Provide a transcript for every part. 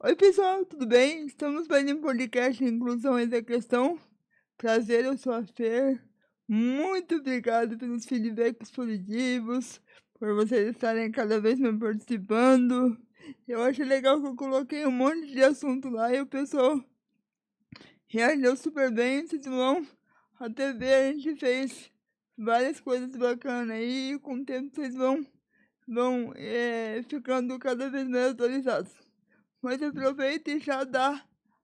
Oi, pessoal, tudo bem? Estamos fazendo um podcast Inclusão da Questão. Prazer, eu sou a Fer. Muito obrigado pelos feedbacks positivos, por vocês estarem cada vez mais participando. Eu acho legal que eu coloquei um monte de assunto lá e o pessoal reagiu super bem. Vocês vão até ver, a gente fez várias coisas bacanas aí e com o tempo vocês vão ficando cada vez mais atualizados. Mas aproveita e já dá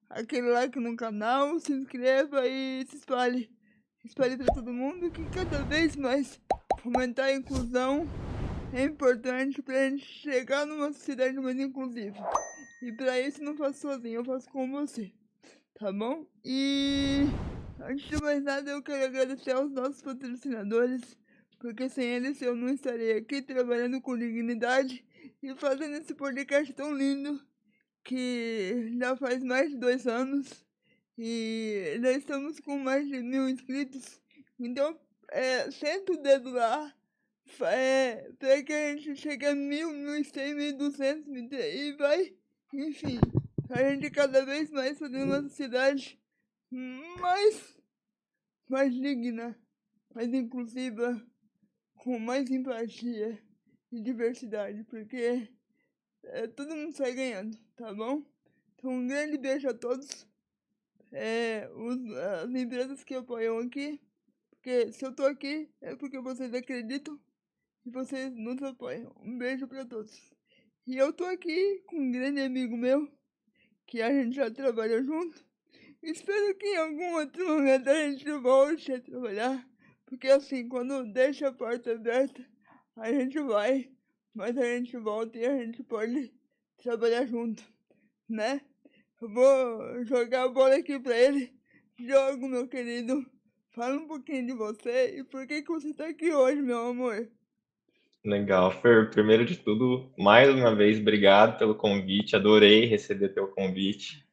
aquele like no canal, se inscreva e se espalhe. Espalhe para todo mundo que cada vez mais fomentar a inclusão é importante para a gente chegar numa sociedade mais inclusiva. E para isso não faço sozinho, eu faço com você, tá bom? E antes de mais nada eu quero agradecer aos nossos patrocinadores, porque sem eles eu não estaria aqui trabalhando com dignidade e fazendo esse podcast tão lindo que já faz mais de 2 anos e já estamos com mais de 1.000 inscritos. Então, senta o dedo lá para que a gente chegue a 1.000, 1.100, 1.200 e vai, enfim, a gente cada vez mais fazer uma sociedade mais, mais digna, mais inclusiva, com mais empatia e diversidade, porque todo mundo sai ganhando, tá bom? Então, um grande beijo a todos, as empresas que apoiam aqui, porque se eu tô aqui é porque vocês acreditam e vocês nos apoiam. Um beijo pra todos. E eu tô aqui com um grande amigo meu, que a gente já trabalhou junto. Espero que em algum outro momento a gente volte a trabalhar, porque assim, quando deixa a porta aberta, a gente vai, mas a gente volta e a gente pode trabalhar junto, né? Eu vou jogar a bola aqui pra ele. Jogo, meu querido. Fala um pouquinho de você e por que você tá aqui hoje, meu amor. Legal, Fer. Primeiro de tudo, mais uma vez, obrigado pelo convite. Adorei receber teu convite.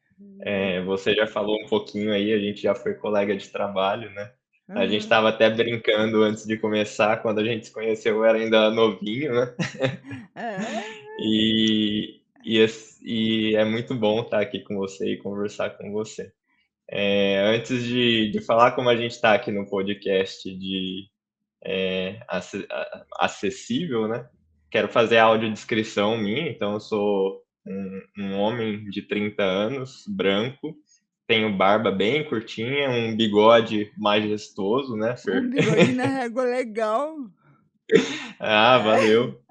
Você já falou um pouquinho aí, a gente já foi colega de trabalho, né? A gente Aham. estava até brincando antes de começar, quando a gente se conheceu, eu era ainda novinho, né? É. E é muito bom estar aqui com você e conversar com você. Antes de falar como a gente está aqui no podcast de acessível, né? Quero fazer a audiodescrição minha, então eu sou um homem de 30 anos, branco, tenho barba bem curtinha, um bigode majestoso, né, Um Fer? bigode na régua legal. Ah, É. valeu.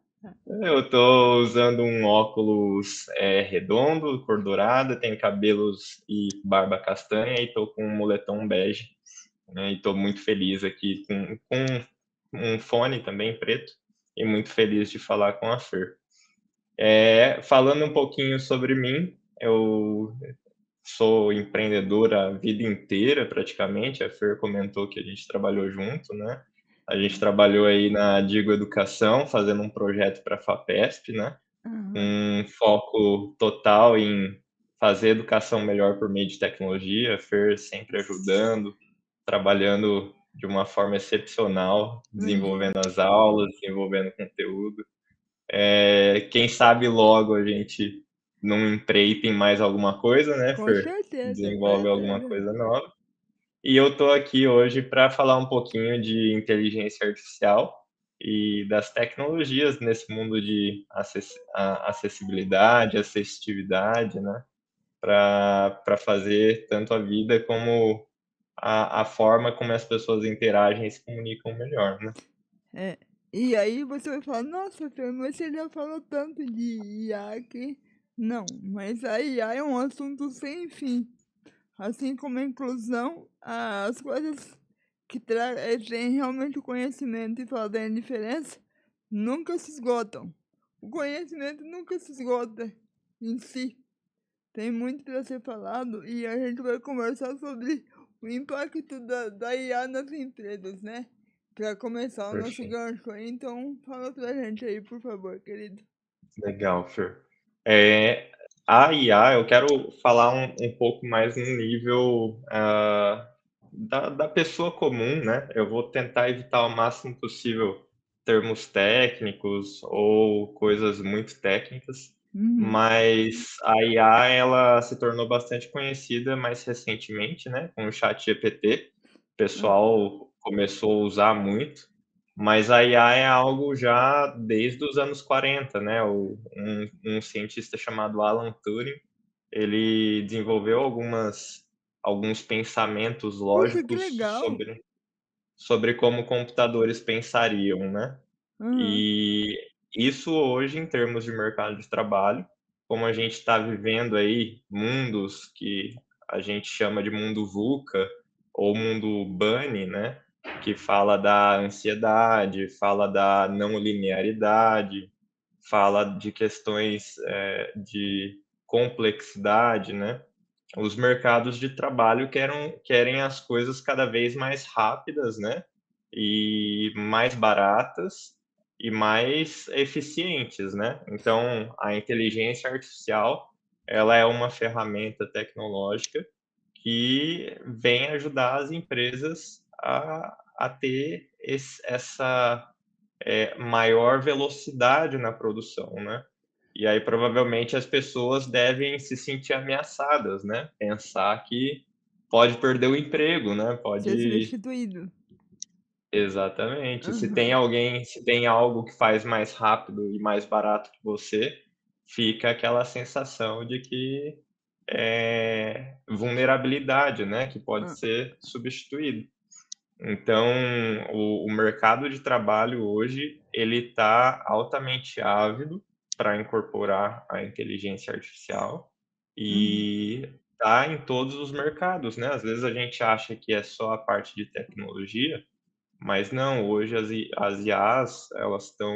Eu tô usando um óculos redondo, cor dourada, tenho cabelos e barba castanha e tô com um moletom bege, né, e tô muito feliz aqui com um fone também preto e muito feliz de falar com a Fer. Falando um pouquinho sobre mim, eu sou empreendedor a vida inteira, praticamente. A Fer comentou que a gente trabalhou junto, né? A gente trabalhou aí na Digo Educação, fazendo um projeto para a FAPESP, né? Aham. Um foco total em fazer educação melhor por meio de tecnologia. A Fer sempre ajudando, trabalhando de uma forma excepcional, Uhum. desenvolvendo as aulas, desenvolvendo conteúdo. Quem sabe logo a gente não empreita em mais alguma coisa, né, Com Fer? certeza, com Desenvolve alguma certeza. coisa nova. E eu tô aqui hoje para falar um pouquinho de inteligência artificial e das tecnologias nesse mundo de acessibilidade, assistitividade, né? Para fazer tanto a vida como a forma como as pessoas interagem e se comunicam melhor, né? É. E aí você vai falar, nossa, Fer, mas você já falou tanto de IA aqui. Não, mas a IA é um assunto sem fim. Assim como a inclusão, as coisas que têm realmente o conhecimento e fazem a diferença nunca se esgotam. O conhecimento nunca se esgota em si. Tem muito para ser falado e a gente vai conversar sobre o impacto da IA nas empresas, né? Para começar o nosso Perfeito. gancho aí, então fala pra gente aí, por favor, querido. Legal, Fer. É, a IA, eu quero falar um pouco mais no nível da pessoa comum, né? Eu vou tentar evitar ao máximo possível termos técnicos ou coisas muito técnicas, Uhum. mas a IA ela se tornou bastante conhecida mais recentemente, né, com o ChatGPT. O Hã. pessoal começou a usar muito, mas a IA é algo já desde os anos 40, né, um cientista chamado Alan Turing, ele desenvolveu alguns pensamentos Poxa, que lógicos legal. sobre como computadores pensariam, né. Aham. E isso hoje, em termos de mercado de trabalho, como a gente está vivendo aí mundos que a gente chama de mundo VUCA ou mundo Bunny, né, que fala da ansiedade, fala da não linearidade, fala de questões, de complexidade, né. Os mercados de trabalho querem as coisas cada vez mais rápidas, né, e mais baratas e mais eficientes, né. Então, a inteligência artificial, ela é uma ferramenta tecnológica que vem ajudar as empresas a ter essa, maior velocidade na produção, né. E aí provavelmente as pessoas devem se sentir ameaçadas, né, pensar que pode perder o emprego, né, Ser pode substituído. exatamente. Aham. Se tem algo que faz mais rápido e mais barato que você, fica aquela sensação de que, vulnerabilidade, né, que pode Hã. ser substituído. Então, o mercado de trabalho hoje, ele está altamente ávido para incorporar a inteligência artificial Uhum. e está em todos os mercados, né. Às vezes a gente acha que é só a parte de tecnologia, mas não, hoje as IAs, elas estão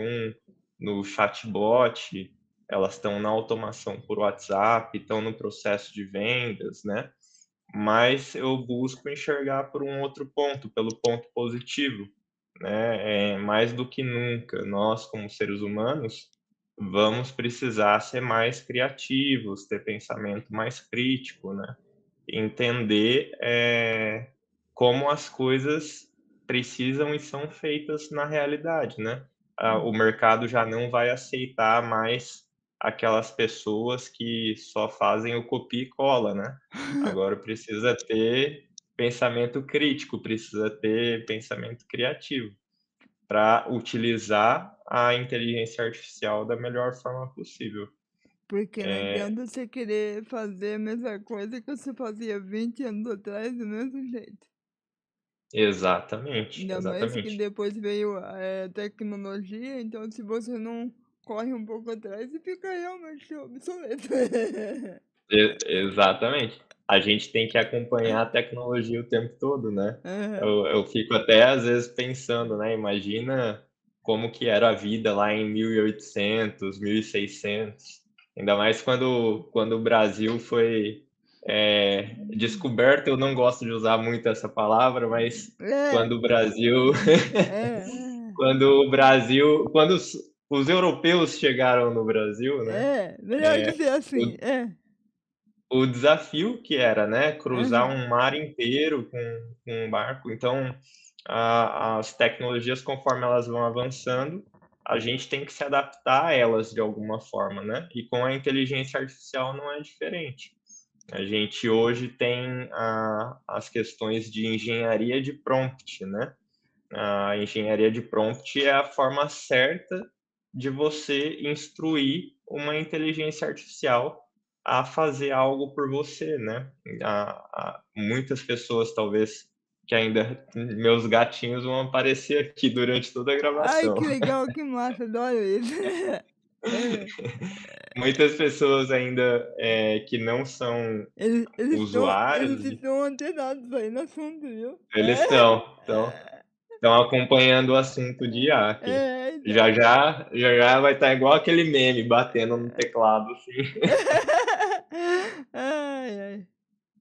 no chatbot, elas estão na automação por WhatsApp, estão no processo de vendas, né. Mas eu busco enxergar por um outro ponto, pelo ponto positivo, né, mais do que nunca, nós como seres humanos, vamos precisar ser mais criativos, ter pensamento mais crítico, né, entender, como as coisas precisam e são feitas na realidade, né. O Hum. mercado já não vai aceitar mais aquelas pessoas que só fazem o copia e cola, né. Agora precisa ter pensamento crítico, precisa ter pensamento criativo, para utilizar a inteligência artificial da melhor forma possível. Porque não Eh adianta você querer fazer a mesma coisa que você fazia 20 anos atrás do mesmo jeito. exatamente, Ainda mais que exatamente. depois veio a tecnologia, então se você não corre um pouco atrás, você fica realmente obsoleto. Exatamente. A gente tem que acompanhar a tecnologia o tempo todo, né. Aham. Eu fico até às vezes pensando, né, imagina como que era a vida lá em 1800, 1600, ainda mais quando o Brasil foi, descoberto, eu não gosto de usar muito essa palavra, mas É. quando o Brasil É, quando os europeus chegaram no Brasil, né, melhor dizer o assim, é. o desafio que era, né, cruzar Aham. um mar inteiro com um barco, então as tecnologias conforme elas vão avançando, a gente tem que se adaptar a elas de alguma forma, né, e com a inteligência artificial não é diferente. A gente hoje tem as questões de engenharia de prompt, né. A engenharia de prompt é a forma certa de você instruir uma inteligência artificial a fazer algo por você, né. Muitas pessoas talvez que ainda meus gatinhos vão aparecer aqui durante toda a Ai, gravação. que legal, que massa, adoro isso. Hã. Muitas pessoas ainda, que não são Eles usuários de estão antenados aí no assunto, viu. eles estão acompanhando o assunto de IA aqui. Já Então. já já já vai estar igual aquele meme batendo no teclado, assim. Ai, ai.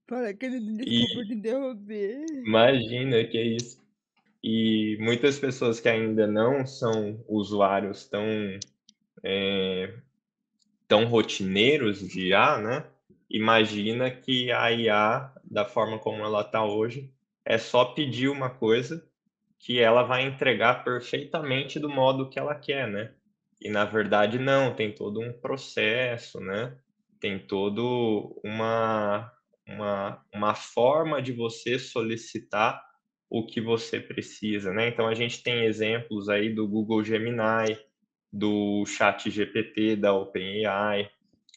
Fala, querido, desculpa E te interromper. imagina, que é isso. E muitas pessoas que ainda não são usuários tão rotineiros de IA, né, imagina que a IA, da forma como ela está hoje, é só pedir uma coisa que ela vai entregar perfeitamente do modo que ela quer, né. E na verdade não, tem todo um processo, né, tem todo uma forma de você solicitar o que você precisa, né. Então a gente tem exemplos aí do Google Gemini, do ChatGPT da OpenAI,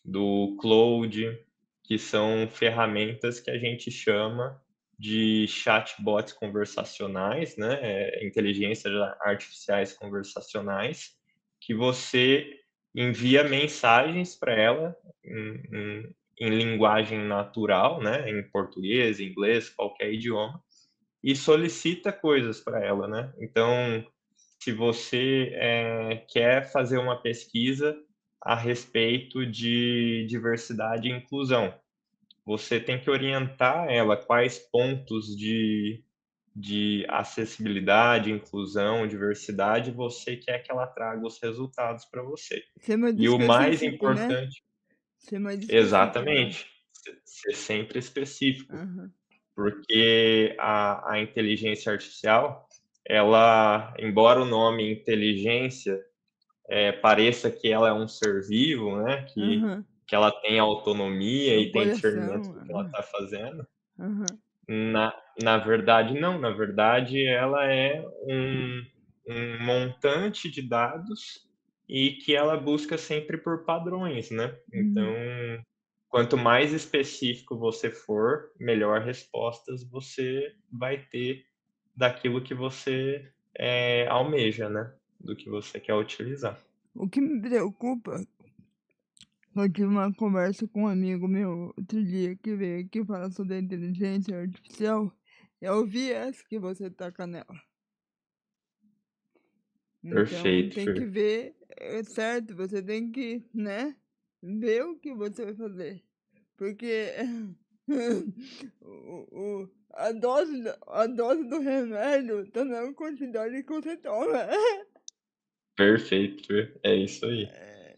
do Claude, que são ferramentas que a gente chama de chatbots conversacionais, né, inteligências artificiais conversacionais, que você envia mensagens para ela em linguagem natural, né, em português, inglês, qualquer idioma, e solicita coisas para ela, né. Então, se você, quer fazer uma pesquisa a respeito de diversidade e inclusão, você tem que orientar ela quais pontos de acessibilidade, inclusão, diversidade você quer que ela traga os resultados para você. Ser mais E o mais específico, né? importante Ser mais específico. exatamente, ser sempre específico, Aham, porque a inteligência artificial, ela, embora o nome inteligência, pareça que ela é um ser vivo, né, aham. que ela tem autonomia É o e tem discernimento coração. do que ela Aham, está fazendo, aham. na na verdade não, na verdade ela é um montante de dados e que ela busca sempre por padrões, né. Então, Uhum. quanto mais específico você for, melhor respostas você vai ter daquilo que você, almeja, né, do que você quer utilizar. O que me preocupa, eu tive uma conversa com um amigo meu outro dia que veio aqui falar sobre a inteligência artificial. É o viés que você taca nela. Então Perfeito, tem que Fer. ver, é certo, você tem que, né, ver o que você vai fazer. Porque a dose do remédio tá na quantidade que você toma. Perfeito, Fer. É isso aí.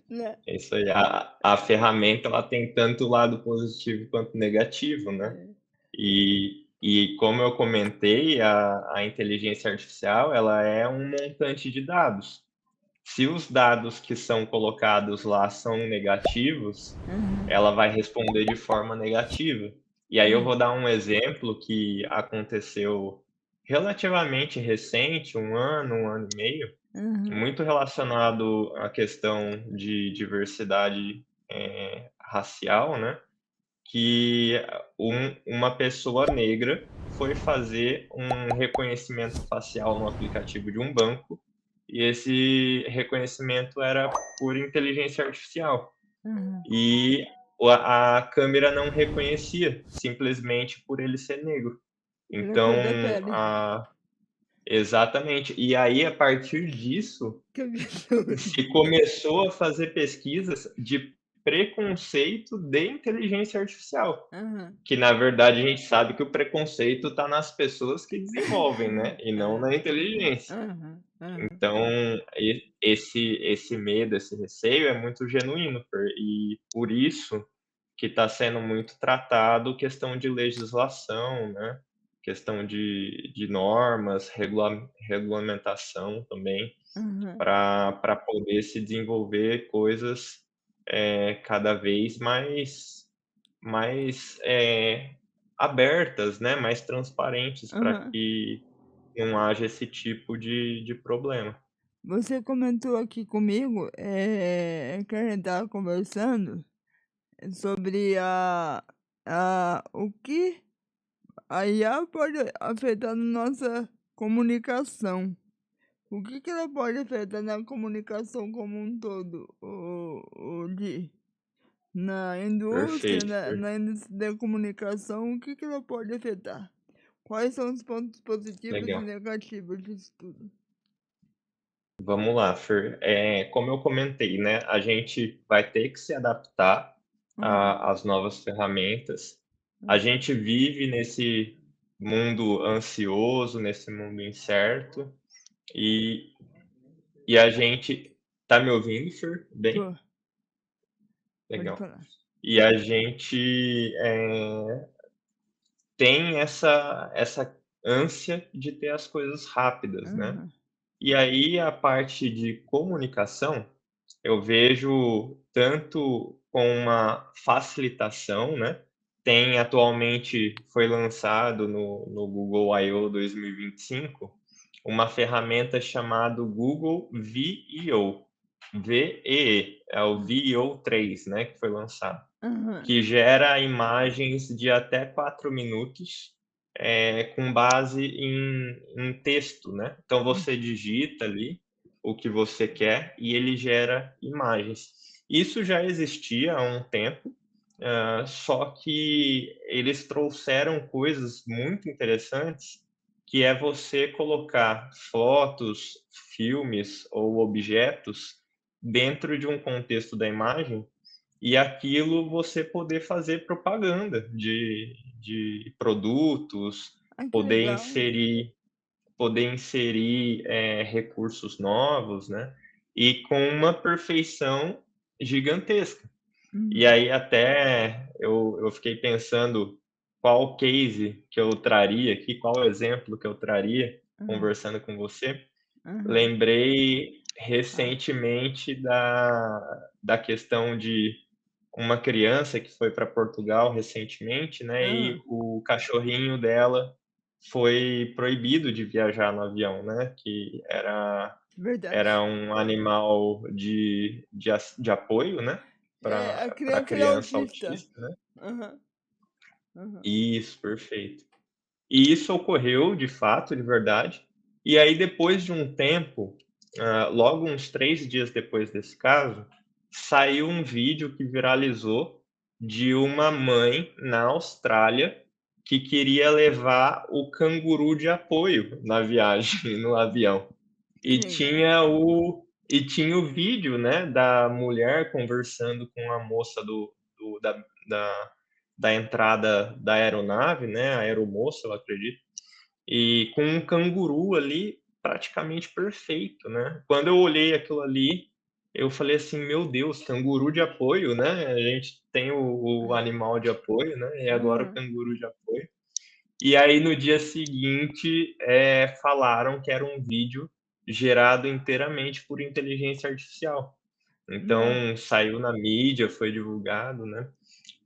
Né? É isso aí. A ferramenta ela tem tanto o lado positivo quanto negativo, né. É. E como eu comentei, a inteligência artificial, ela é um montante de dados. Se os dados que são colocados lá são negativos, Aham, ela vai responder de forma negativa. E aí eu aham, vou dar um exemplo que aconteceu relativamente recente, um ano e meio, aham, muito relacionado à questão de diversidade, racial, né, que uma pessoa negra foi fazer um reconhecimento facial no aplicativo de um banco, e esse reconhecimento era por inteligência artificial. aham. E a câmera não reconhecia, simplesmente por ele ser negro. Pela Então, cor da pele. a exatamente. E aí, a partir disso, Que absurdo. se começou a fazer pesquisas de preconceito de inteligência artificial, Aham. que na verdade a gente sabe que o preconceito está nas pessoas que desenvolvem, né, e não Ah, na inteligência. aham, aham, Então, esse medo, esse receio é muito genuíno, e por isso que está sendo muito tratado questão de legislação, né, questão de normas, regulamentação também, aham, para poder se desenvolver coisas, cada vez mais, abertas, né, mais transparentes para aham. que não haja esse tipo de problema. Você comentou aqui comigo, que a gente estava conversando sobre o que a IA pode afetar na nossa comunicação. O que que ela pode afetar na comunicação como um todo, na indústria, Perfeito, Fer. na indústria da comunicação, o que que ela pode afetar? Quais são os pontos positivos e Legal. negativos disso tudo? Vamos lá, Fer. Como eu comentei, né, a gente vai ter que se adaptar Aham, às novas ferramentas. A aham. gente vive nesse mundo ansioso, nesse mundo incerto, e a gente tá me ouvindo, Fer? Bem? Tô, pode Legal. falar. E a gente, tem essa ânsia de ter as coisas rápidas, né. Aham, E aí a parte de comunicação, eu vejo tanto com uma facilitação, né, tem atualmente foi lançado no Google I/O 2025, uma ferramenta chamada Google VEO, VEE, é o VEO 3, né, que foi lançado, Aham. que gera imagens de até 4 minutos, com base em texto, né. Então Hum. você digita ali o que você quer e ele gera imagens. Isso já existia há um tempo, só que eles trouxeram coisas muito interessantes, que é você colocar fotos, filmes ou objetos dentro de um contexto da imagem e aquilo você poder fazer propaganda de produtos, Ai, que poder legal. inserir recursos novos, né, e com uma perfeição gigantesca. E Uhum. aí até eu fiquei pensando qual case que eu traria aqui, qual exemplo que eu traria Aham. conversando com você. Aham. Lembrei Fala. recentemente da questão de uma criança que foi para Portugal recentemente, né, Aham. e o cachorrinho dela foi proibido de viajar no avião, né, que era Verdade. um animal de apoio, né, É, a pra criança era criança autista. autista, né. Aham. Aham. Isso, perfeito. E isso ocorreu de fato, de verdade. E aí depois de um tempo, logo uns 3 dias depois desse caso, saiu um vídeo que viralizou de uma mãe na Austrália que queria levar o canguru de apoio na viagem, no avião. Que E legal. tinha o vídeo, né, da mulher conversando com a moça do da da entrada da aeronave, né, a aeromoça, eu acredito, e com um canguru ali praticamente perfeito, né. Quando eu olhei aquilo ali, eu falei assim: "Meu Deus, canguru de apoio, né, a gente tem o animal de apoio, né, e agora o Aham. canguru de apoio". E aí no dia seguinte, falaram que era um vídeo gerado inteiramente por inteligência artificial. Nó. Então saiu na mídia, foi divulgado, né.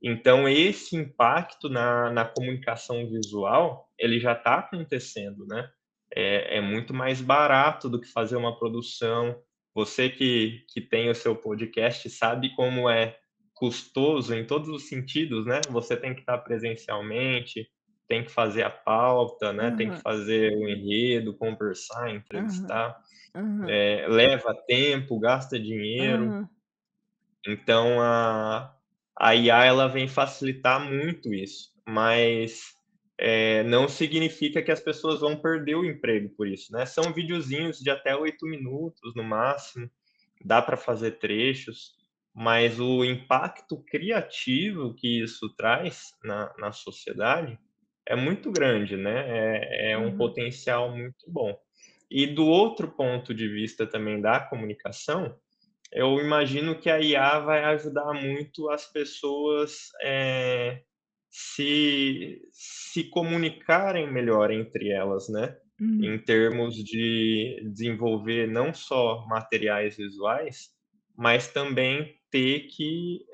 Então esse impacto na comunicação visual, ele já está acontecendo, né. É muito mais barato do que fazer uma produção. Você que tem o seu podcast sabe como é custoso em todos os sentidos, né. Você tem que estar presencialmente, tem que fazer a pauta, né, tem que Aham. fazer o enredo, conversar, Aham. entrevistar, Aham. leva tempo, gasta dinheiro. Aham. Então a IA ela vem facilitar muito isso, mas, não significa que as pessoas vão perder o emprego por isso, né. São videozinhos de até 8 minutos no máximo, dá para fazer trechos, mas o impacto criativo que isso traz na sociedade é muito grande, né, é um Aham. potencial muito bom. E do outro ponto de vista também da comunicação, eu imagino que a IA vai ajudar muito as pessoas, se comunicarem melhor entre elas, né, em Uhum. termos de desenvolver não só materiais visuais, mas também ter que,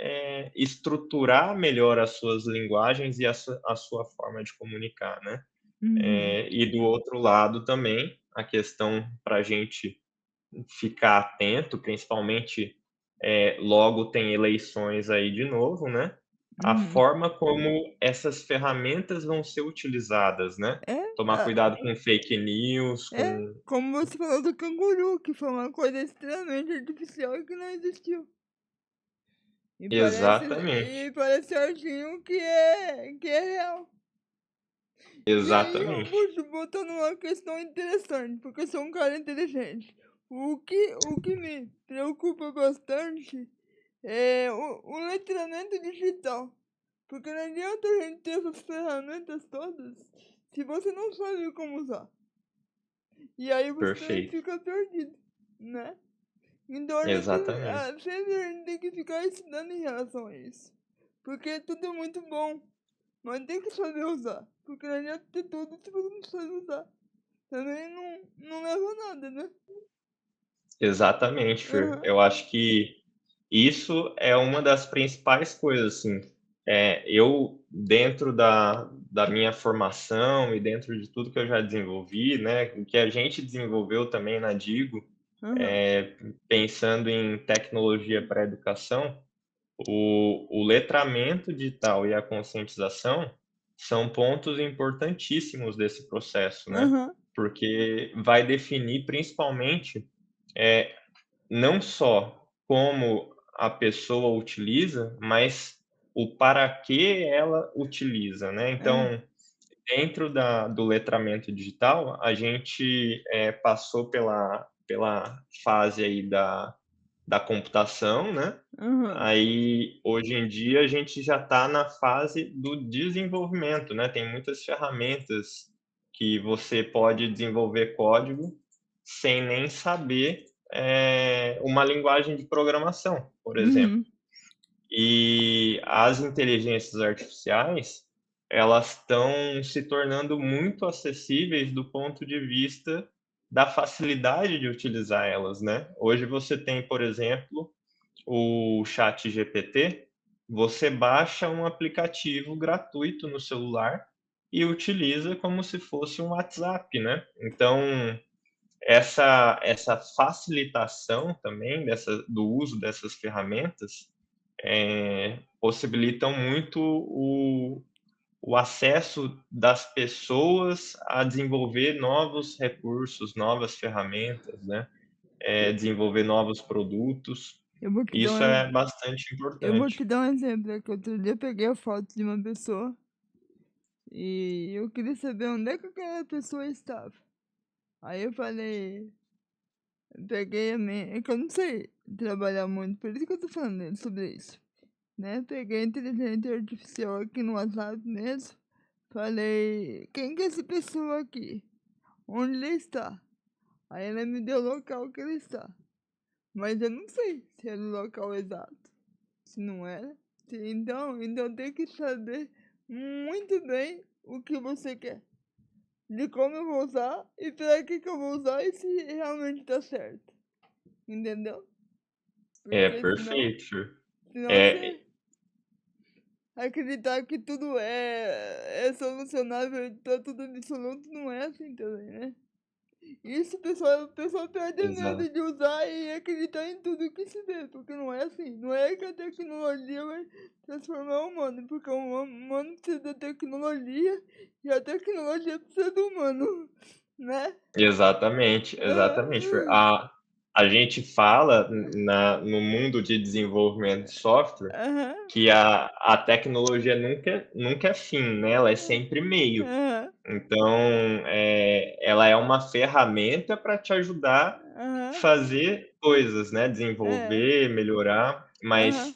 estruturar melhor as suas linguagens e a sua forma de comunicar, né. Uhum. E do outro lado também, a questão para a gente ficar atento, principalmente, logo tem eleições aí de novo, né, a Uhum. forma como essas ferramentas vão ser utilizadas, né. É, Tomar cuidado com fake news, com como você falou do canguru, que foi uma coisa extremamente artificial e que não existiu. exatamente, E parece certinho que é real. E aí eu exatamente, vou te botar numa questão interessante, porque eu sou um cara inteligente. O que me preocupa bastante é o letramento digital. Porque não adianta a gente ter essas ferramentas todas se você não sabe como usar. E aí você perfeito, fica perdido, né? Então exatamente, sempre a gente tem que ficar estudando em relação a isso. Porque tudo é muito bom, mas tem que saber usar. Porque não adianta ter tudo se você não sabe usar. Também não leva a nada, né? Exatamente, Fer. Aham, Eu acho que isso é uma das principais coisas, assim. Eu, dentro da minha formação e dentro de tudo que eu já desenvolvi, né, o que a gente desenvolveu também na Digo, aham, eh, pensando em tecnologia para a educação, o letramento digital e a conscientização são pontos importantíssimos desse processo, né, aham, porque vai definir principalmente, eh, não só como a pessoa utiliza, mas o para que ela utiliza, né. é, Então, dentro do letramento digital, a gente, passou pela fase aí da computação, né. aham, Aí, hoje em dia, a gente já está na fase do desenvolvimento, né, tem muitas ferramentas que você pode desenvolver código sem nem saber, uma linguagem de programação, por exemplo. uhum, E as inteligências artificiais, elas estão se tornando muito acessíveis do ponto de vista da facilidade de utilizar elas, né. Hoje você tem, por exemplo, o ChatGPT, você baixa um aplicativo gratuito no celular e utiliza como se fosse um WhatsApp, né. Então, essa facilitação também do uso dessas ferramentas, possibilitam muito o acesso das pessoas a desenvolver novos recursos, novas ferramentas, né, eu desenvolver novos produtos. eu vou te dar Isso um é bastante eu vou importante. te dar um exemplo, é que outro dia eu peguei a foto de uma pessoa, e eu queria saber onde é que aquela pessoa estava. Aí eu falei peguei a minha é que eu não sei trabalhar muito, por isso que eu tô falando sobre isso, né. Peguei a inteligência artificial aqui no WhatsApp mesmo, falei: "Quem que é essa pessoa aqui? Onde ele está?". Aí ela me deu o local que ele está, mas eu não sei se era o local exato, se não era. Então tem que saber muito bem o que você quer, de como eu vou usar e para que eu vou usar e se realmente tá certo, entendeu? É, Porque perfeito. senão É, você acreditar que tudo é solucionável, tá tudo absoluto, não é assim também, né? Isso o pessoal perde medo exato. de usar e acreditar em tudo que se vê, porque não é assim. Não é que a tecnologia vai transformar o humano, porque o humano precisa da tecnologia e a tecnologia precisa do humano, né? Exatamente, exatamente, Fer. Aham, A gente fala no mundo de desenvolvimento de software aham, que a tecnologia nunca é fim, né, ela é sempre meio. aham, Então, ela é uma ferramenta para te ajudar a aham, fazer coisas, né, é, desenvolver, melhorar, aham, mas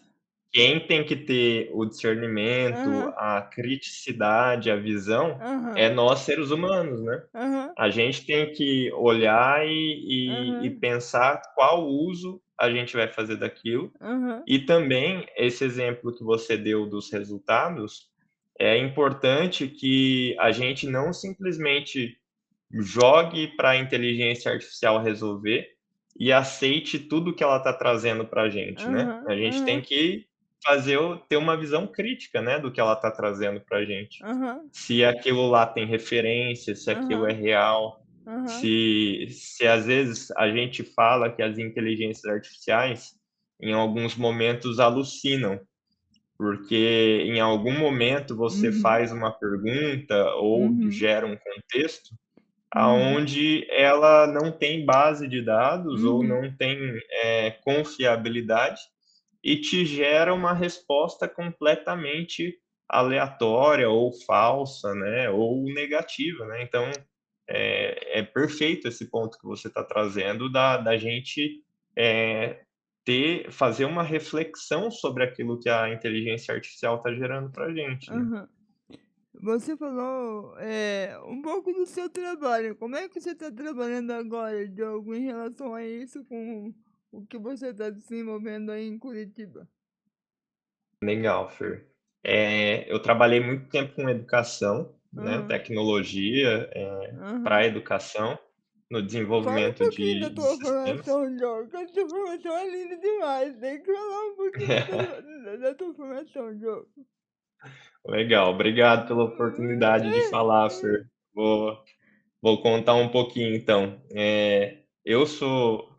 quem tem que ter o discernimento, aham, a criticidade, a visão, é aham, nós seres humanos, né. aham, A gente tem que olhar e aham, pensar qual uso a gente vai fazer daquilo, aham, e também esse exemplo que você deu dos resultados, é importante que a gente não simplesmente jogue para a inteligência artificial resolver e aceite tudo que ela está trazendo para a gente, né. aham, A gente tem aham, que ter uma visão crítica, né, do que ela está trazendo para a gente. aham, Se aquilo lá tem referência, se aquilo é aham, real, aham, se às vezes a gente fala que as inteligências artificiais, em alguns momentos, alucinam, porque em algum momento você uhum, faz uma pergunta ou uhum, gera um contexto uhum, aonde ela não tem base de dados ou uhum, não tem, confiabilidade e te gera uma resposta completamente aleatória ou falsa, né, ou negativa, né. Então, é perfeito esse ponto que você está trazendo da gente, fazer uma reflexão sobre aquilo que a inteligência artificial está gerando para a gente, né. aham. Você falou, um pouco do seu trabalho. Como é que você está trabalhando agora de algo em relação a isso com o que você está desenvolvendo aí em Curitiba? Legal, Fer. Eu trabalhei muito tempo com educação, né, Aham, tecnologia, para aham, a educação, no Fala um desenvolvimento pouquinho da de tua sistemas. formação, João, que a tua formação é linda demais. Tem que falar um pouquinho da tua formação, João. Legal, obrigado pela oportunidade de falar, Fer. Vou, vou contar um pouquinho então. Eu sou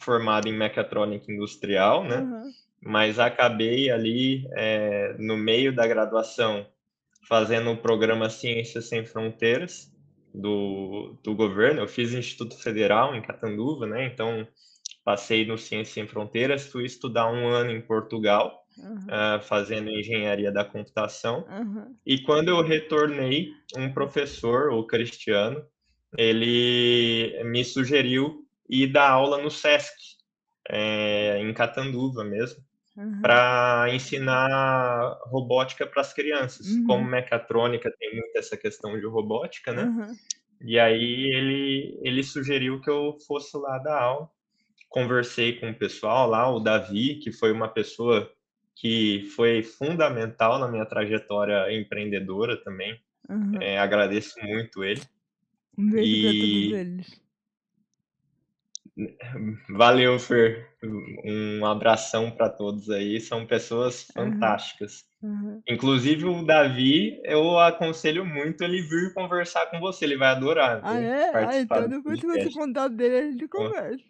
formado em mecatrônica industrial, né? Aham, Mas acabei ali no meio da graduação fazendo o programa Ciências Sem Fronteiras do governo. Eu fiz Instituto Federal em Catanduva, né? Então passei no Ciências Sem Fronteiras, fui estudar um ano em Portugal, aham, fazendo engenharia da computação. aham, E quando eu retornei, um professor, o Cristiano, ele me sugeriu ir dar aula no SESC, em Catanduva mesmo, aham, para ensinar robótica para as crianças. Como uhum, mecatrônica tem muito essa questão de robótica, né? aham, E aí ele sugeriu que eu fosse lá dar aula. Conversei com o pessoal lá, o Davi, que foi uma pessoa que foi fundamental na minha trajetória empreendedora também. aham. Agradeço muito ele. Um beijo pra todos E eles. valeu, Fer. Um abração para todos aí. São pessoas Aham, fantásticas. aham. Inclusive o Davi, eu aconselho muito ele vir conversar com você. Ele vai adorar, Ah, viu? é? Ah, Participar então do depois se você podcast. contar dele, a gente conversa.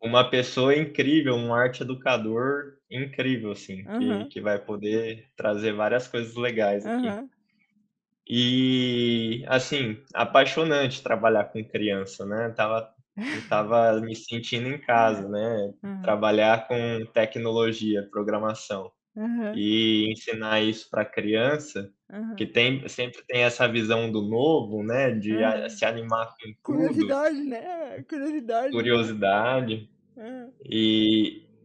Uma pessoa incrível, um arte educador incrível, assim, que, Aham, que vai poder trazer várias coisas legais aqui. aham, E, assim, apaixonante trabalhar com criança, né? Eu tava me sentindo em casa, né? aham, Trabalhar com tecnologia, programação aham, e ensinar isso para criança, que aham, sempre tem essa visão do novo, né? De aham. se animar com tudo, Curiosidade, né? Curiosidade, né? curiosidade. Aham,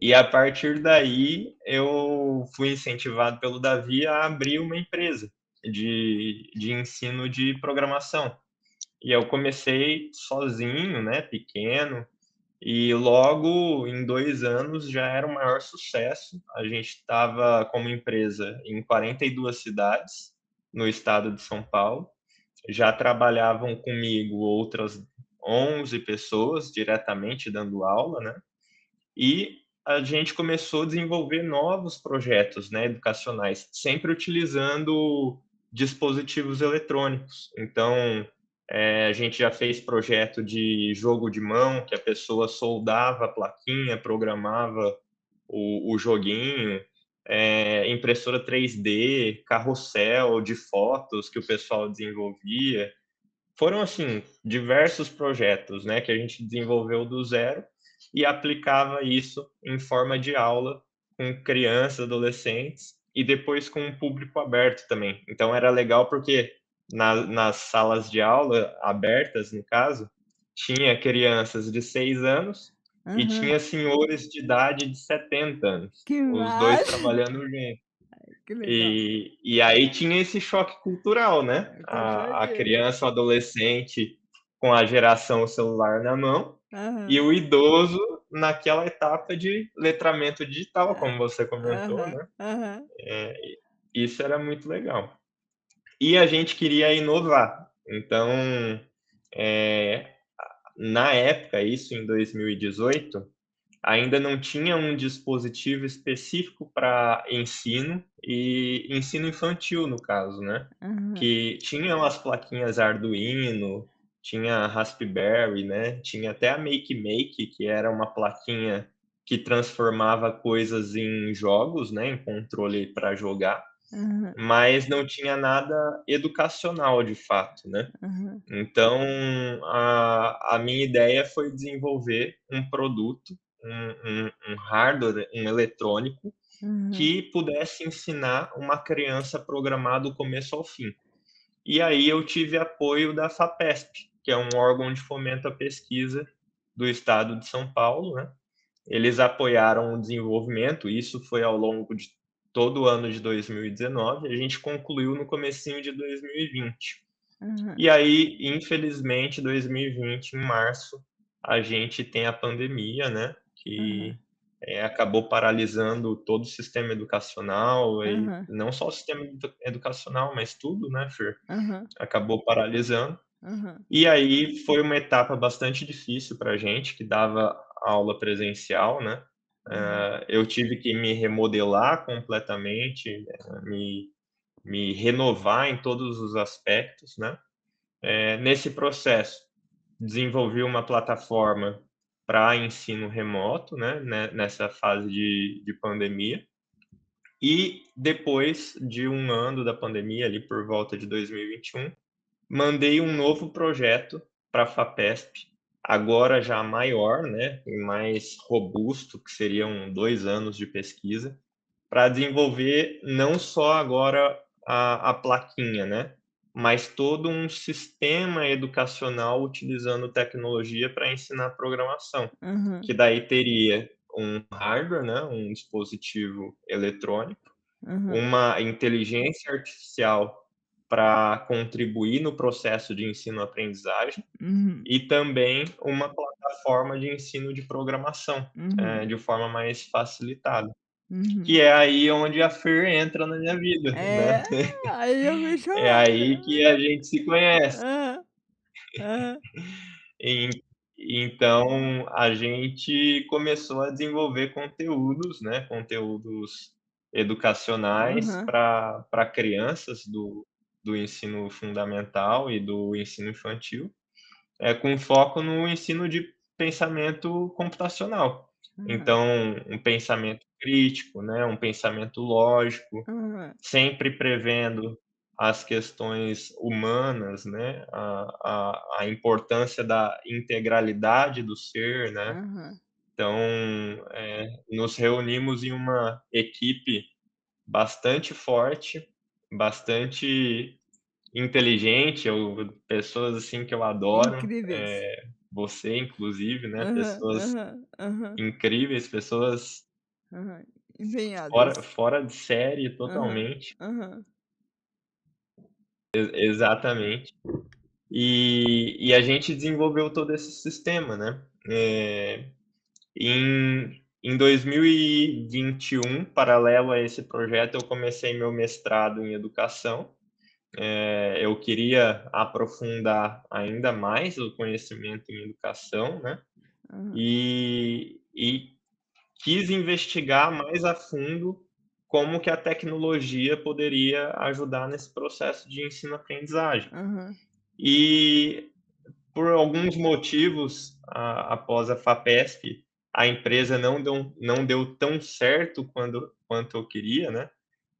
E a partir daí eu fui incentivado pelo Davi a abrir uma empresa de ensino de programação. E eu comecei sozinho, né, pequeno, e logo em 2 anos já era o maior sucesso. A gente estava como empresa em 42 cidades no estado de São Paulo. Já trabalhavam comigo outras 11 pessoas diretamente dando aula, né? E a gente começou a desenvolver novos projetos, né, educacionais, sempre utilizando dispositivos eletrônicos. Então, a gente já fez projeto de jogo de mão, que a pessoa soldava a plaquinha, programava o joguinho, impressora 3D, carrossel de fotos que o pessoal desenvolvia. Foram, assim, diversos projetos, né, que a gente desenvolveu do zero e aplicava isso em forma de aula com crianças, adolescentes e depois com um público aberto também. Então era legal porque nas salas de aula abertas, no caso, tinha crianças de 6 anos e aham. tinha senhores de idade de 70 anos, Que os 2 massa! trabalhando juntos. Que legal. E aí tinha esse choque cultural, né? Com A certeza. criança, o adolescente com a geração celular na mão e Aham, o idoso naquela etapa de letramento digital, ah, como você comentou, aham, né? aham, Isso era muito legal. E a gente queria inovar. Então, é, na época, isso em 2018, ainda não tinha um dispositivo específico para ensino e ensino infantil, no caso, né? aham, Que tinham as plaquinhas Arduino, tinha Raspberry, né? Tinha até a Make Make, que era uma plaquinha que transformava coisas em jogos, né? Em controle para jogar, aham, mas não tinha nada educacional de fato, né? aham, Então, a minha ideia foi desenvolver um produto, um hardware, um eletrônico, aham, que pudesse ensinar uma criança a programar do começo ao fim. E aí eu tive apoio da FAPESP, que é um órgão de fomento à pesquisa do estado de São Paulo, né? Eles apoiaram o desenvolvimento, isso foi ao longo de todo o ano de 2019, a gente concluiu no comecinho de 2020. aham, E aí, infelizmente, 2020, em março, a gente tem a pandemia, né? aham, Que acabou paralisando todo o sistema educacional, e aham, não só o sistema educacional, mas tudo, né, Fer? aham, Acabou paralisando. Aham. E aí foi uma etapa bastante difícil para a gente que dava aula presencial, né. Aham. Eu tive que me remodelar completamente, me renovar em todos os aspectos, né. Nesse processo, desenvolvi uma plataforma para ensino remoto, nessa fase de pandemia. E depois de um ano da pandemia, ali por volta de 2021, mandei um novo projeto para a FAPESP, agora já maior, né, e mais robusto, que seriam 2 anos de pesquisa, para desenvolver não só agora a plaquinha, né, mas todo um sistema educacional utilizando tecnologia para ensinar programação, Aham. que daí teria um hardware, né, um dispositivo eletrônico, Aham. uma inteligência artificial para contribuir no processo de ensino-aprendizagem Uhum. e também uma plataforma de ensino de programação, Uhum. de forma mais facilitada. Uhum. Que é aí onde a Fer entra na minha vida, né. É, aí eu fui É chamada. aí que a gente se conhece. Aham. Aham. En então a gente começou a desenvolver conteúdos, né, conteúdos educacionais Aham. para crianças do ensino fundamental e do ensino infantil, com foco no ensino de pensamento computacional. Aham. Então, um pensamento crítico, né, um pensamento lógico, Aham. sempre prevendo as questões humanas, né, a importância da integralidade do ser, né. Aham. Então, nos reunimos em uma equipe bastante forte, bastante inteligente, pessoas, assim, que eu adoro, Incríveis. você inclusive, né, Aham, pessoas aham, aham, incríveis, pessoas aham. fora Empenhadas. fora de série Aham, totalmente. aham, Exatamente. E a gente desenvolveu todo esse sistema, né. Em 2021, paralelo a esse projeto, eu comecei meu mestrado em educação. Eu queria aprofundar ainda mais o conhecimento em educação, né, aham, e quis investigar mais a fundo como que a tecnologia poderia ajudar nesse processo de ensino-aprendizagem. aham, E por alguns motivos, após a FAPESP, a empresa não deu tão certo quanto eu queria, né,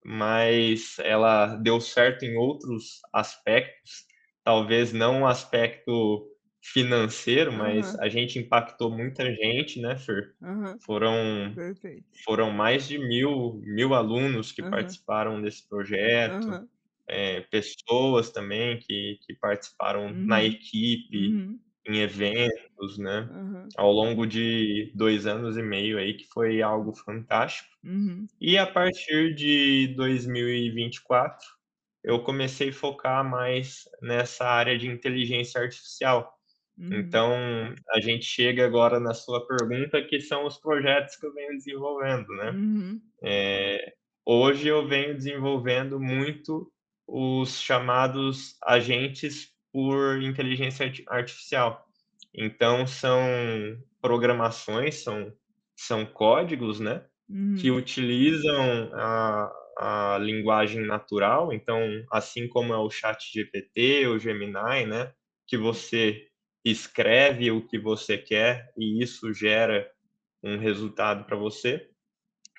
mas ela deu certo em outros aspectos, talvez não o aspecto financeiro, mas aham, a gente impactou muita gente, né, Fer. aham. Foram Perfeito. foram mais de mil alunos que Aham, participaram desse projeto, aham. pessoas também que participaram na Uhum, equipe, uhum, em eventos, né, aham, ao longo de 2 anos e meio aí, que foi algo fantástico. uhum, E a partir de 2024, eu comecei a focar mais nessa área de inteligência artificial. uhum, Então, a gente chega agora na sua pergunta, que são os projetos que eu venho desenvolvendo, né. uhum, Hoje eu venho desenvolvendo muito os chamados agentes por inteligência artificial. Então são programações, são códigos, né, que uhum, utilizam a linguagem natural, então, assim como é o ChatGPT, o Gemini, né, que você escreve o que você quer e isso gera um resultado para você.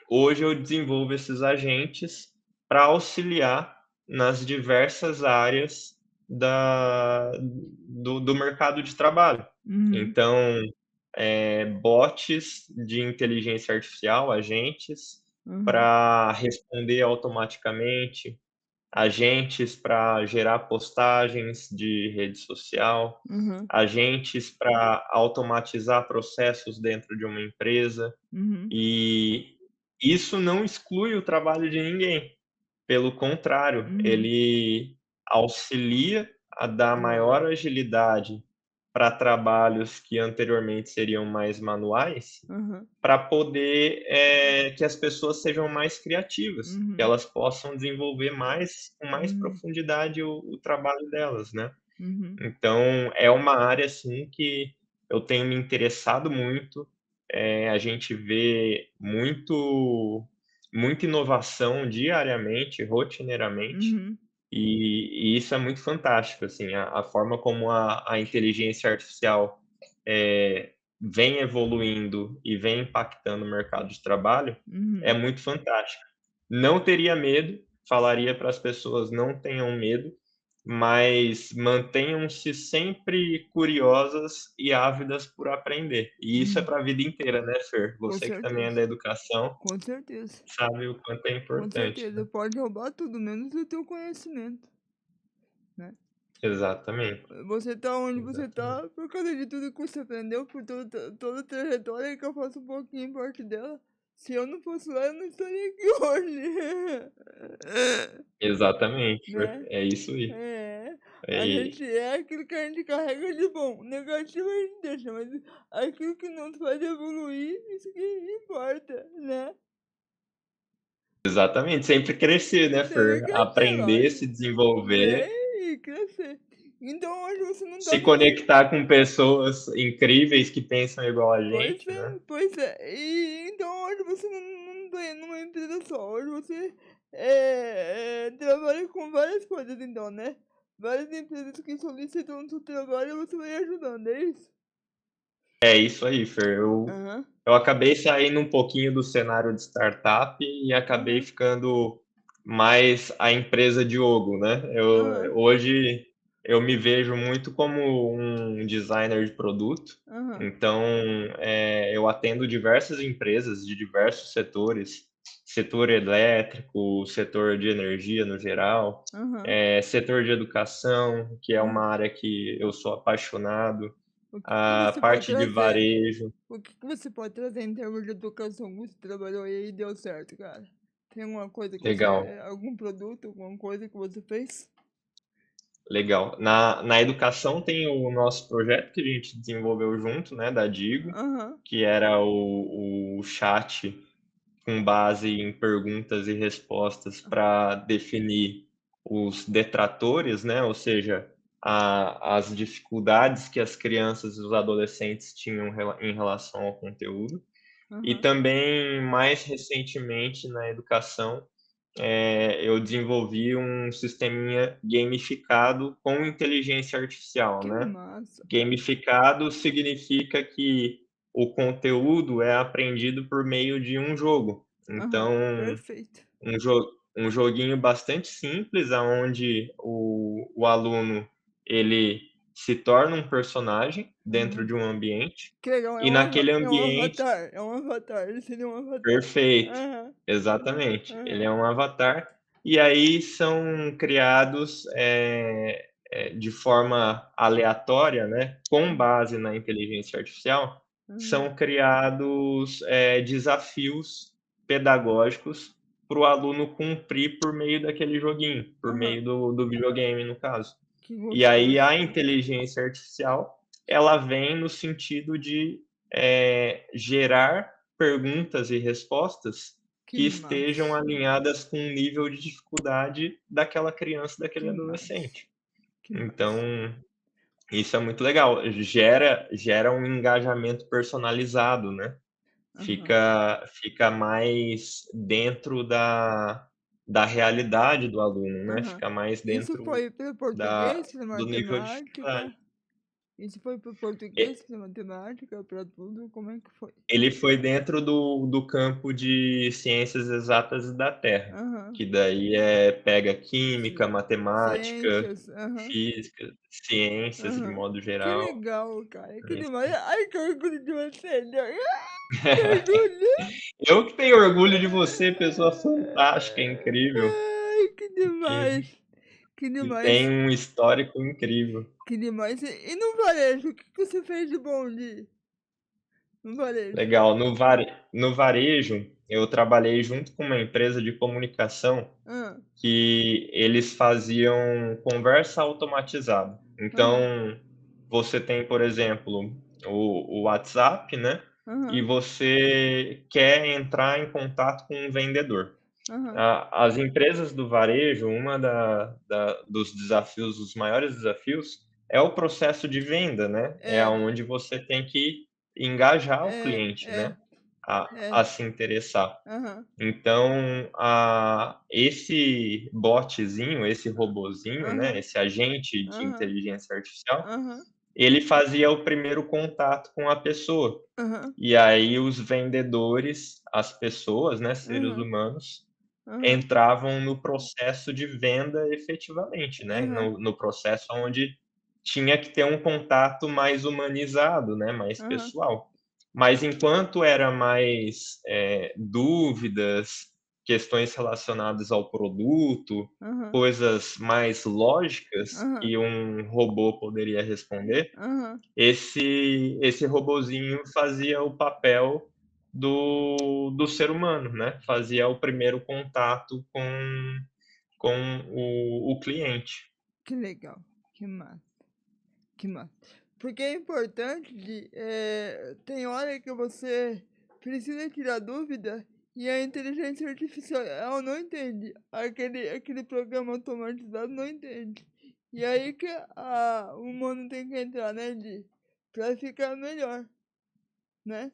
Hoje eu desenvolvo esses agentes para auxiliar nas diversas áreas do mercado de trabalho. uhum, Então, bots de inteligência artificial, agentes uhum, para responder automaticamente, agentes para gerar postagens de rede social, uhum, agentes para automatizar processos dentro de uma empresa. uhum, E isso não exclui o trabalho de ninguém, pelo contrário, uhum, ele auxilia a dar maior agilidade para trabalhos que anteriormente seriam mais manuais, aham, para poder, que as pessoas sejam mais criativas, que uhum, elas possam desenvolver mais com mais uhum, profundidade o trabalho delas, né. Uhum. Então, é uma área, assim, que eu tenho me interessado muito. A gente vê muita inovação diariamente, rotineiramente, Uhum. e isso é muito fantástico, assim, a forma como a inteligência artificial, vem evoluindo e vem impactando o mercado de trabalho, é Uhum. muito fantástica. Não teria medo, falaria para as pessoas: "Não tenham medo", mas mantenham-se sempre curiosas e ávidas por aprender. E isso é Uhum. para a vida inteira, né, Fer? Com Você que também é certeza. da educação, Com certeza. sabe o quanto é Com importante, certeza. né. Pode roubar tudo, menos o teu conhecimento, né. Exatamente, Você tá onde você exatamente. tá por causa de tudo que você aprendeu, por toda a trajetória que eu faço um pouquinho parte dela. Se eu não fosse lá, eu não estaria aqui hoje. Exatamente, Fer, Né. é isso aí. É, a E gente é aquilo que a gente carrega de bom, negativo a gente deixa, mas aquilo que nos faz evoluir, isso que importa, né. exatamente, sempre crescer, né, Sempre Fer? crescer, Aprender, se lógico. desenvolver, Ver e crescer. Então hoje você não tá se numa. conectar com pessoas incríveis que pensam igual a Pois gente, né. é, pois é. E então hoje você não tá numa empresa só, hoje você, trabalha com várias coisas então, né. Várias empresas que solicitam o seu trabalho e você vai ajudando, é isso? É isso aí, Fer. Aham, Eu acabei saindo um pouquinho do cenário de startup e acabei aham, ficando mais a empresa Diogo, né. aham, Hoje eu me vejo muito como um designer de produto, aham, então, eu atendo diversas empresas de diversos setores, setor elétrico, setor de energia no geral, aham, setor de educação, que é uma aham. área que eu sou apaixonado, O que que a você pode parte de trazer varejo. o que que você pode trazer em termos de educação que você trabalhou aí e deu certo, cara? Tem alguma coisa que Legal, você algum produto, alguma coisa que você fez? legal. Na educação tem o nosso projeto que a gente desenvolveu junto, né, da Digo, Aham, que era o chat com base em perguntas e respostas para definir os detratores, né, ou seja, as dificuldades que as crianças e os adolescentes tinham em relação ao conteúdo. E aham, também, mais recentemente, na educação, eu desenvolvi um sisteminha gamificado com inteligência artificial, que né. massa, cara. Gamificado significa que o conteúdo é aprendido por meio de um jogo. Aham, Então, perfeito. um joguinho bastante simples, aonde o aluno, ele se torna um personagem dentro Aham. de um ambiente, Que legal, e naquele ambiente é um avatar, ele seria um avatar. perfeito, Aham, aham, exatamente. Ele é aham, um avatar, e aí são criados, de forma aleatória, né, com aham, base na inteligência artificial, aham, são criados, desafios pedagógicos para o aluno cumprir por meio daquele joguinho, por aham. meio do videogame, no caso. Que E aí gostoso. a inteligência artificial, ela vem no sentido de, gerar perguntas e respostas Que que estejam massa, alinhadas com o nível de dificuldade daquela criança, daquele que massa, adolescente. que Então, massa. isso é muito legal, gera um engajamento personalizado, né. Aham, Fica mais dentro da realidade do aluno, né, aham. fica mais Isso dentro foi para da português, para do nível de dificuldade. matemática? Isso foi para E português, para matemática, para tudo? Como é que foi? ele foi dentro do campo de ciências exatas e da Terra, Aham. que daí, pega química, Ci matemática, ciências, aham, física, ciências de aham. modo Que geral. legal, cara, que É demais. isso. Ai, que orgulho de você, né. Que orgulho. Eu que tenho orgulho de você, pessoa fantástica, incrível, Ai, que que demais, que que tem demais, um histórico incrível. que demais. E no varejo, o que que você fez de bom no varejo? Legal. No varejo, eu trabalhei junto com uma empresa de comunicação Hã, que eles faziam conversa automatizada. aham, Então, você tem, por exemplo, o WhatsApp, né, e aham, você quer entrar em contato com um vendedor. aham, As empresas do varejo, uma dos desafios, dos maiores desafios, é o processo de venda, né, é É, aonde você tem que engajar o é, cliente, é, né, a é. se interessar. Aham, Então, esse botzinho, esse robozinho, né, aham, esse agente de aham, inteligência artificial, aham, ele fazia o primeiro contato com a pessoa. aham, E aí os vendedores, as pessoas, né, seres aham, humanos, aham, entravam no processo de venda efetivamente, né, aham, no processo onde tinha que ter um contato mais humanizado, né, mais aham, pessoal. Mas enquanto era mais, dúvidas, questões relacionadas ao produto, aham, coisas mais lógicas aham, que um robô poderia responder, aham. esse robozinho fazia o papel do ser humano, né, fazia o primeiro contato com o cliente. Que legal, que massa, que massa. Porque é importante, tem hora que você precisa tirar dúvida e a inteligência artificial ela não entende, aquele programa automatizado não entende. E aí que o humano tem que entrar, né, pra ficar melhor, né?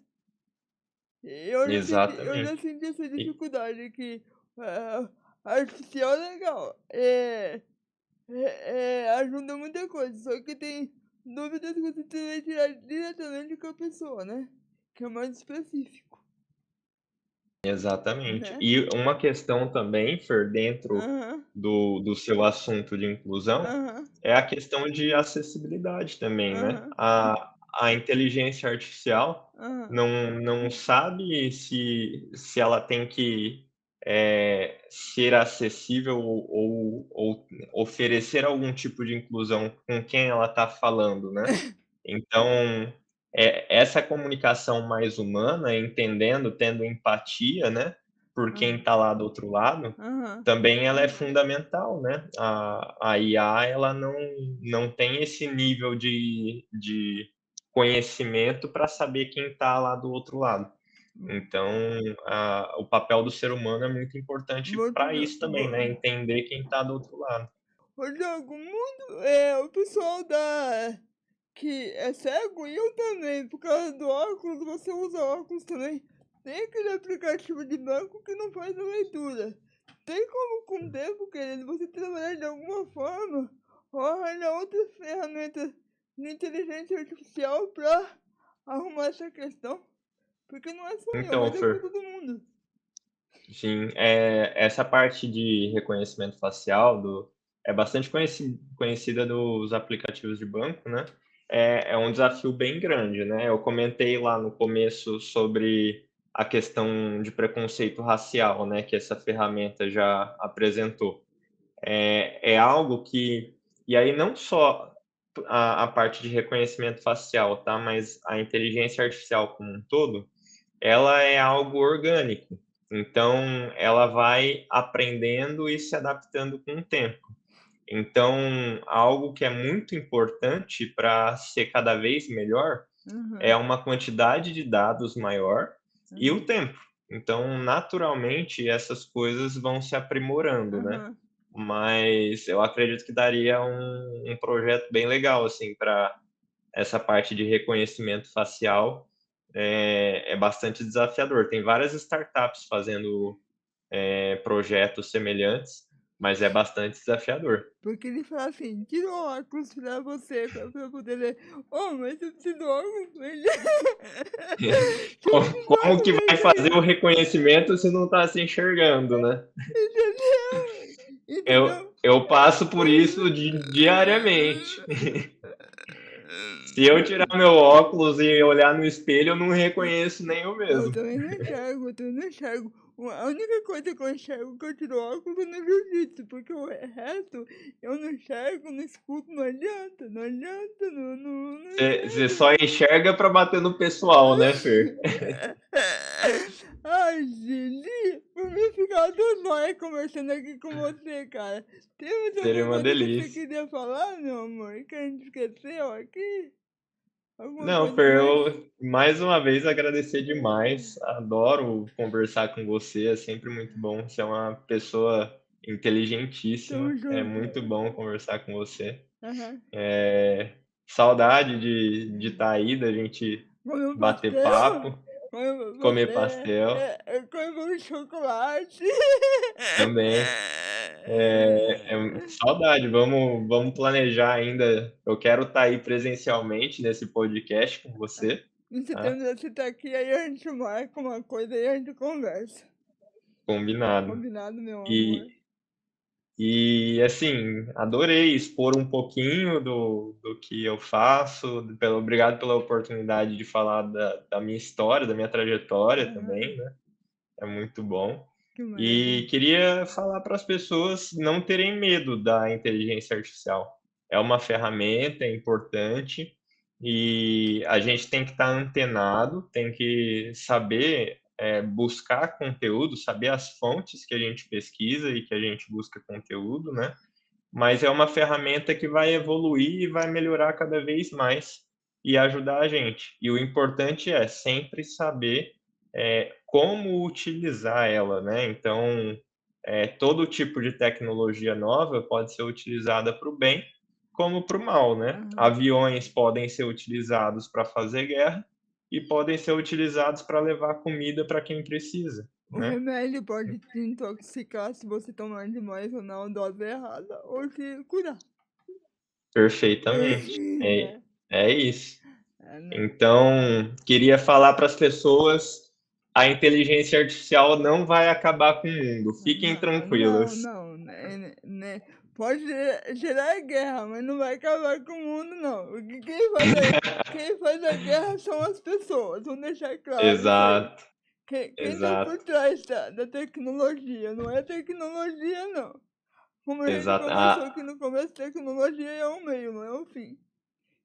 Eu já Exatamente. senti essa E dificuldade que a artificial é legal, ajuda muita coisa, só que tem dúvidas que você tem que tirar diretamente com a pessoa, né? Que é mais específico, exatamente. né? E uma questão também, Fer, dentro Aham, do seu assunto de inclusão, aham, é a questão de acessibilidade também, né. aham, A inteligência artificial aham, não sabe se ela tem que, ser acessível ou oferecer algum tipo de inclusão com quem ela está falando, né. Então, essa comunicação mais humana, entendendo, tendo empatia, né, por quem aham, está lá do outro lado, aham, também ela é fundamental, né. A IA ela não tem esse nível de conhecimento para saber quem está lá do outro lado. Então, o papel do ser humano é muito importante muito, para isso também, né, entender quem está do outro lado. ô Diogo, muito, o pessoal que é cego e eu também, por causa do óculos, você usa óculos também. Tem aquele aplicativo de banco que não faz a leitura. Tem como, com o tempo, querendo, você trabalhar de alguma forma ou arranjar outras ferramentas de inteligência artificial para arrumar essa questão? Porque não é só eu, Então, mas é com Fer, todo mundo. sim, essa parte de reconhecimento facial é bastante conhecida dos aplicativos de banco, né. É um desafio bem grande, né. Eu comentei lá no começo sobre a questão de preconceito racial, né, que essa ferramenta já apresentou. É algo que e aí não só a parte de reconhecimento facial, tá, mas a inteligência artificial como um todo, ela é algo orgânico, então ela vai aprendendo e se adaptando com o tempo. Então, algo que é muito importante para ser cada vez melhor é Uhum, uma quantidade de dados maior e o uhum, tempo. Então, naturalmente, essas coisas vão se aprimorando, né. uhum. Mas eu acredito que daria um projeto bem legal, assim, para essa parte de reconhecimento facial, é bastante desafiador. Tem várias startups fazendo, projetos semelhantes, mas é bastante desafiador. Porque ele fala assim, tira o óculos pra você, pra poder ler. Oh, mas eu preciso do óculos pra ele. Eu preciso do Como óculos que pra vai fazer o enxergar. reconhecimento se não está se enxergando, né? Entendeu? Eu Entendeu? eu passo por isso diariamente. Se eu tirar meu óculos e olhar no espelho, eu não reconheço nem eu Eu mesmo. também não enxergo, eu também não enxergo. A única coisa que eu enxergo que eu tiro óculos é no jiu-jitsu, porque o resto eu não enxergo, não escuto, não adianta, não adianta, não Você só enxergo. enxerga para bater no pessoal, né, Fer? Ai, Gili, por mim ficar do nóia conversando aqui com você, cara. Tem mais Seria alguma uma coisa que você delícia. queria falar, meu amor? Que a gente esqueceu aqui? Alguma Não, coisa Fer, mais? eu mais uma vez agradecer demais. Adoro conversar com você, é sempre muito bom. Você é uma pessoa Tamo inteligentíssima, é junto. muito bom conversar com você. Aham. Saudade de estar aí, da gente Comer um bater pastel, papo, comer um comer pastel, pastel comer um chocolate. também. Saudade, vamos planejar ainda. Eu quero estar aí presencialmente nesse podcast com você, Em tá? setembro você tá aqui, aí a gente marca uma coisa e a gente conversa. Combinado. Combinado, meu amor? E, e assim, adorei expor um pouquinho do que eu faço. Obrigado pela oportunidade de falar da minha história, da minha trajetória Aham, também, né? É muito bom. que E maravilha. queria falar para as pessoas não terem medo da inteligência artificial. É uma ferramenta, é importante, e a gente tem que estar antenado, tem que saber buscar conteúdo, saber as fontes que a gente pesquisa e que a gente busca conteúdo, né? Mas é uma ferramenta que vai evoluir e vai melhorar cada vez mais e ajudar a gente. E o importante é sempre saber como utilizar ela, né? Então, todo tipo de tecnologia nova pode ser utilizada para o bem como para o mal, né? Aham. Aviões podem ser utilizados para fazer guerra e podem ser utilizados para levar comida para quem precisa, O né? remédio pode te intoxicar se você tomar demais ou não, dose errada, ou te curar. Perfeitamente. É, É, é isso. né? Então, queria falar para as pessoas, a inteligência artificial não vai acabar com o mundo, fiquem Não, tranquilas. não, né? Pode gerar guerra, mas não vai acabar com o mundo, não. Porque quem faz a guerra são as pessoas, vamos deixar claro isso aí. Exato, Quem tá por exato, trás da tecnologia, não é tecnologia, não. Como a gente exato. conversou aqui no começo, tecnologia é um meio, não é um fim.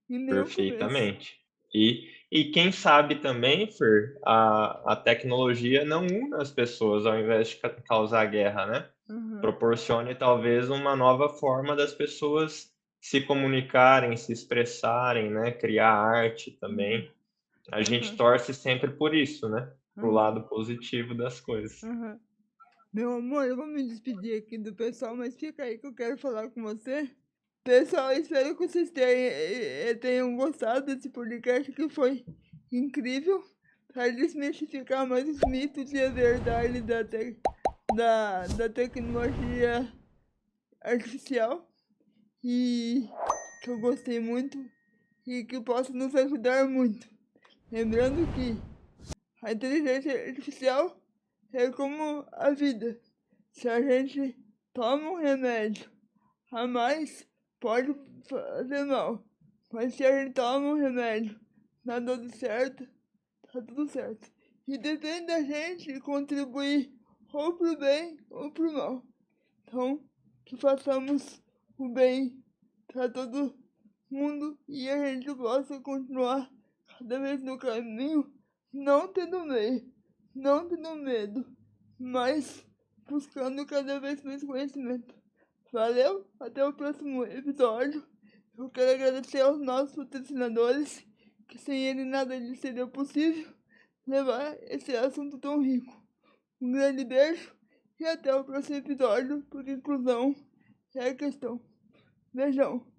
E nem o começo. Perfeitamente. E quem sabe também, Fer, a tecnologia não une as pessoas ao invés de causar guerra, né? Aham, Proporcione talvez uma nova forma das pessoas se comunicarem, se expressarem, né? Criar arte aham, também. A gente aham, torce sempre por isso, né? Pro aham, lado positivo das coisas. aham. Meu amor, eu vou me despedir aqui do pessoal, mas fica aí que eu quero falar com você. Pessoal, espero que vocês tenham gostado desse podcast que foi incrível para desmistificar mais os mitos e a verdade da tecnologia artificial e que eu gostei muito e que possa nos ajudar muito. Lembrando que a inteligência artificial é como a vida. Se a gente toma um remédio a mais, pode fazer mal. Mas se a gente toma um remédio na dose certa, tá tudo certo. E depende da gente contribuir ou pro bem ou pro mal. Então, que façamos o bem para todo mundo e a gente possa continuar cada vez no caminho, não tendo medo, não tendo medo, mas buscando cada vez mais conhecimento. Valeu, até o próximo episódio. Eu quero agradecer aos nossos patrocinadores, que sem ele nada disso seria possível levar esse assunto tão rico. Um grande beijo e até o próximo episódio, porque inclusão é a questão. Beijão!